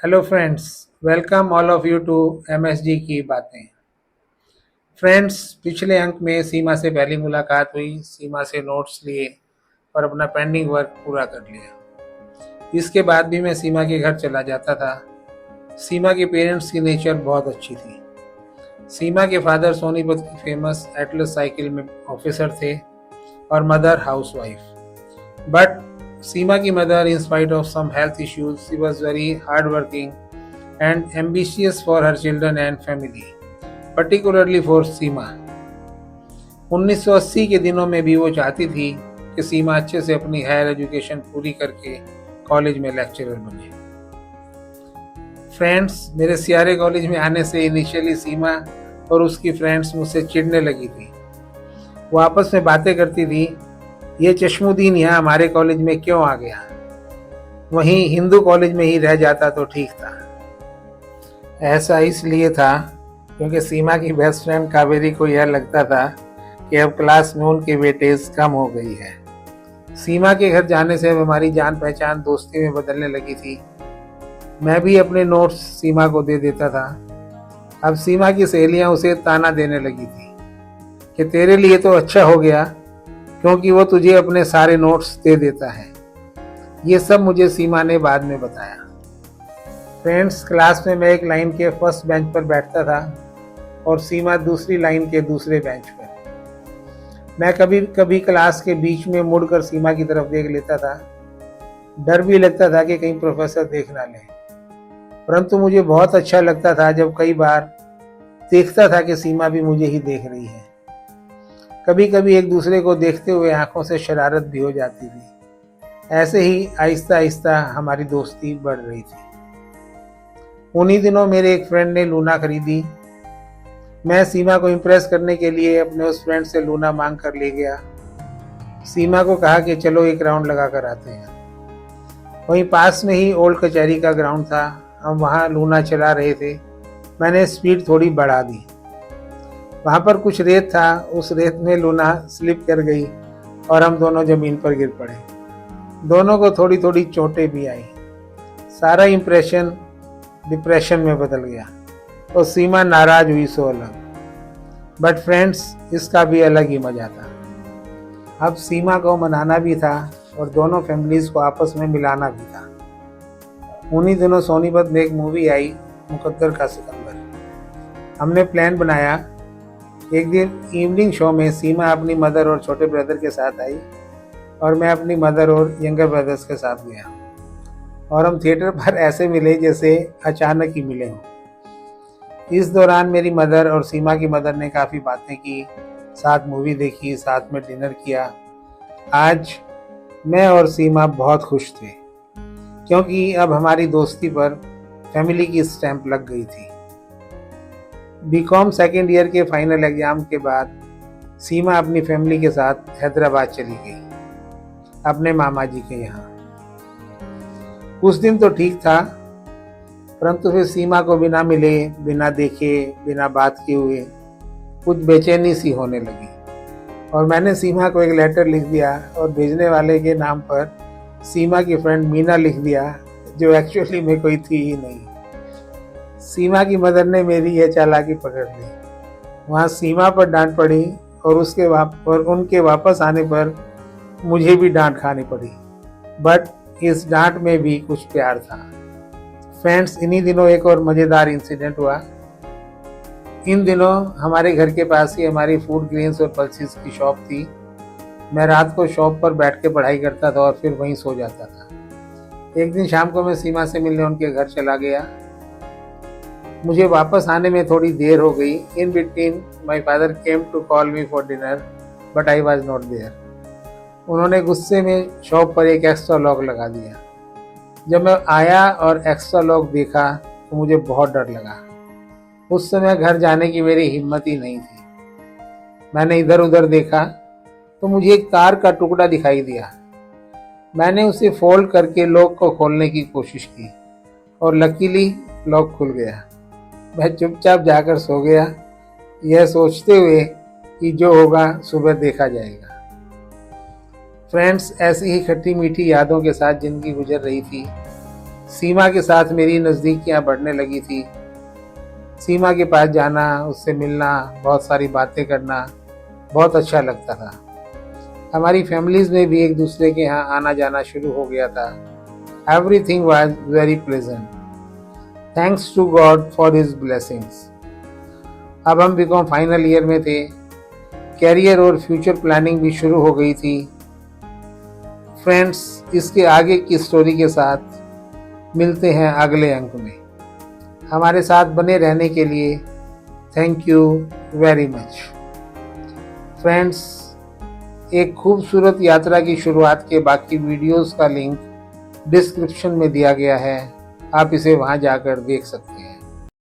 Hello friends, welcome all of you to MSG की बातें। Friends, पिछले अंक में सीमा से पहली मुलाकात हुई, सीमा से नोट्स लिए और अपना पेंडिंग वर्क पूरा कर लिया। इसके बाद भी मैं सीमा के घर चला जाता था। सीमा के पेरेंट्स की नेचर बहुत अच्छी थी। सीमा के फादर सोनीपत की फेमस एटलस साइकिल में ऑफिसर थे और मदर हाउसवाइफ। बट सीमा की mother, in spite of some health issues, she was very hardworking and ambitious for her children and family, particularly for सीमा। 1980 के दिनों में भी वो चाहती थी कि सीमा अच्छे से अपनी हायर एजुकेशन पूरी करके कॉलेज में लेक्चरर बने। फ्रेंड्स, मेरे सियारे कॉलेज में आने से इनिशियली सीमा और उसकी फ्रेंड्स मुझसे चिढ़ने लगी थी। वो आपस में बातें करती थी, ये चश्मुद्दीन यहाँ हमारे कॉलेज में क्यों आ गया, वहीं हिंदू कॉलेज में ही रह जाता तो ठीक था। ऐसा इसलिए था क्योंकि सीमा की बेस्ट फ्रेंड कावेरी को यह लगता था कि अब क्लास में उनकी वेटेज कम हो गई है। सीमा के घर जाने से अब हमारी जान पहचान दोस्ती में बदलने लगी थी। मैं भी अपने नोट्स सीमा को दे देता था। अब सीमा की सहेलियां उसे ताना देने लगी थी कि तेरे लिए तो अच्छा हो गया क्योंकि वो तुझे अपने सारे नोट्स दे देता है। ये सब मुझे सीमा ने बाद में बताया। फ्रेंड्स, क्लास में मैं एक लाइन के फर्स्ट बेंच पर बैठता था और सीमा दूसरी लाइन के दूसरे बेंच पर। मैं कभी कभी क्लास के बीच में मुड़कर सीमा की तरफ देख लेता था। डर भी लगता था कि कहीं प्रोफेसर देख ना ले, परंतु मुझे बहुत अच्छा लगता था जब कई बार देखता था कि सीमा भी मुझे ही देख रही है। कभी कभी एक दूसरे को देखते हुए आंखों से शरारत भी हो जाती थी। ऐसे ही आहिस्ता आहिस्ता हमारी दोस्ती बढ़ रही थी। उन्हीं दिनों मेरे एक फ्रेंड ने लूना खरीदी। मैं सीमा को इम्प्रेस करने के लिए अपने उस फ्रेंड से लूना मांग कर ले गया। सीमा को कहा कि चलो एक राउंड लगा कर आते हैं। वहीं पास में ही ओल्ड कचहरी का ग्राउंड था, हम वहाँ लूना चला रहे थे। मैंने स्पीड थोड़ी बढ़ा दी। वहाँ पर कुछ रेत था, उस रेत में लूना स्लिप कर गई और हम दोनों जमीन पर गिर पड़े। दोनों को थोड़ी थोड़ी चोटें भी आई। सारा इम्प्रेशन डिप्रेशन में बदल गया और सीमा नाराज हुई सो अलग। बट फ्रेंड्स, इसका भी अलग ही मजा था। अब सीमा को मनाना भी था और दोनों फैमिलीज को आपस में मिलाना भी था। उन्हीं दिनों सोनीपत में एक मूवी आई, मुकद्दर का सिकंदर। हमने प्लान बनाया। एक दिन इवनिंग शो में सीमा अपनी मदर और छोटे ब्रदर के साथ आई और मैं अपनी मदर और यंगर ब्रदर्स के साथ गया, और हम थिएटर पर ऐसे मिले जैसे अचानक ही मिले हों। इस दौरान मेरी मदर और सीमा की मदर ने काफ़ी बातें की, साथ मूवी देखी, साथ में डिनर किया। आज मैं और सीमा बहुत खुश थे क्योंकि अब हमारी दोस्ती पर फैमिली की स्टैंप लग गई थी। बीकॉम सेकेंड ईयर के फाइनल एग्जाम के बाद सीमा अपनी फैमिली के साथ हैदराबाद चली गई, अपने मामा जी के यहाँ। कुछ दिन तो ठीक था, परंतु फिर सीमा को बिना मिले, बिना देखे, बिना बात किए हुए कुछ बेचैनी सी होने लगी, और मैंने सीमा को एक लेटर लिख दिया और भेजने वाले के नाम पर सीमा की फ्रेंड मीना लिख दिया, जो एक्चुअली में कोई थी ही नहीं। सीमा की मदर ने मेरी यह चालाकी पकड़ ली। वहाँ सीमा पर डांट पड़ी और उनके वापस आने पर मुझे भी डांट खानी पड़ी, बट इस डांट में भी कुछ प्यार था। फ्रेंड्स, इन्हीं दिनों एक और मज़ेदार इंसिडेंट हुआ। इन दिनों हमारे घर के पास ही हमारी फूड ग्रेन्स और पल्सेस की शॉप थी। मैं रात को शॉप पर बैठ के पढ़ाई करता था और फिर वहीं सो जाता था। एक दिन शाम को मैं सीमा से मिलने उनके घर चला गया। मुझे वापस आने में थोड़ी देर हो गई। In between my father came to call me for dinner, but I was not there. उन्होंने गुस्से में शॉप पर एक एक्स्ट्रा लॉक लगा दिया। जब मैं आया और एक्स्ट्रा लॉक देखा तो मुझे बहुत डर लगा। उस समय घर जाने की मेरी हिम्मत ही नहीं थी। मैंने इधर उधर देखा तो मुझे एक तार का टुकड़ा दिखाई दिया। मैंने उसे फोल्ड करके लॉक को खोलने की कोशिश की और लकीली लॉक खुल गया। मैं चुपचाप जाकर सो गया, यह सोचते हुए कि जो होगा सुबह देखा जाएगा। फ्रेंड्स, ऐसी ही खट्टी मीठी यादों के साथ जिंदगी गुजर रही थी। सीमा के साथ मेरी नज़दीकियाँ बढ़ने लगी थी। सीमा के पास जाना, उससे मिलना, बहुत सारी बातें करना बहुत अच्छा लगता था। हमारी फैमिलीज़ में भी एक दूसरे के यहाँ आना जाना शुरू हो गया था। Everything was very pleasant, thanks to God for his blessings. अब हम बीकॉम फाइनल ईयर में थे। कैरियर और फ्यूचर प्लानिंग भी शुरू हो गई थी। फ्रेंड्स, इसके आगे की स्टोरी के साथ मिलते हैं अगले अंक में। हमारे साथ बने रहने के लिए thank you very much. Friends, एक खूबसूरत यात्रा की शुरुआत के बाकी वीडियोस का लिंक डिस्क्रिप्शन में दिया गया है, आप इसे वहां जाकर देख सकते हैं।